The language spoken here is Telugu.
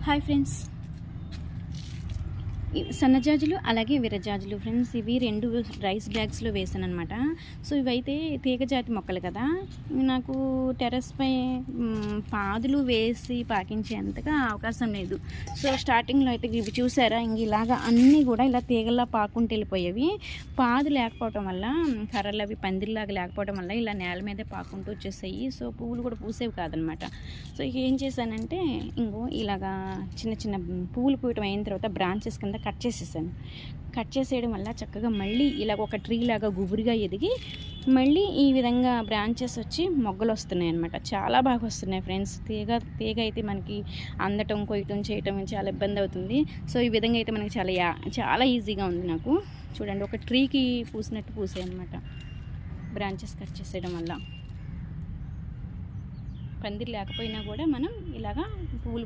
హాయ్ ఫ్రెండ్స్, సన్నజాజులు అలాగే విరజాజులు ఫ్రెండ్స్, ఇవి 2 రైస్ బ్యాగ్స్లో వేసాను అనమాట. సో ఇవైతే తీగజాతి మొక్కలు కదా, నాకు టెర్రస్పై పాదులు వేసి పాకించేంతగా అవకాశం లేదు. సో స్టార్టింగ్లో అయితే ఇవి చూసారా, ఇలాగా అన్నీ కూడా ఇలా తీగల్లా పాకుంటూ వెళ్ళిపోయేవి. పాదు లేకపోవటం వల్ల, కర్రలు అవి పందిరిలాగా లేకపోవడం వల్ల ఇలా నేల మీదే పాకుంటూ వచ్చేసాయి. సో పువ్వులు కూడా పూసేవి కాదనమాట. సో ఏం చేశానంటే, ఇలాగా చిన్న చిన్న పువ్వులు పూయటం అయిన తర్వాత బ్రాంచెస్ కింద కట్ చేసేసాను. కట్ చేసేయడం వల్ల చక్కగా మళ్ళీ ఇలా ఒక ట్రీ లాగా గుబురుగా ఎదిగి మళ్ళీ ఈ విధంగా బ్రాంచెస్ వచ్చి మొగ్గలు వస్తున్నాయి అనమాట. చాలా బాగా వస్తున్నాయి ఫ్రెండ్స్. తీగ అయితే మనకి అందటం, కొయ్యటం, చేయటం చాలా ఇబ్బంది అవుతుంది. సో ఈ విధంగా అయితే మనకి చాలా ఈజీగా ఉంది. నాకు చూడండి, ఒక ట్రీకి పూసినట్టు పూసాయి అనమాట బ్రాంచెస్ కట్ చేసేయడం వల్ల. పందిరి లేకపోయినా కూడా మనం ఇలాగా పువ్వులు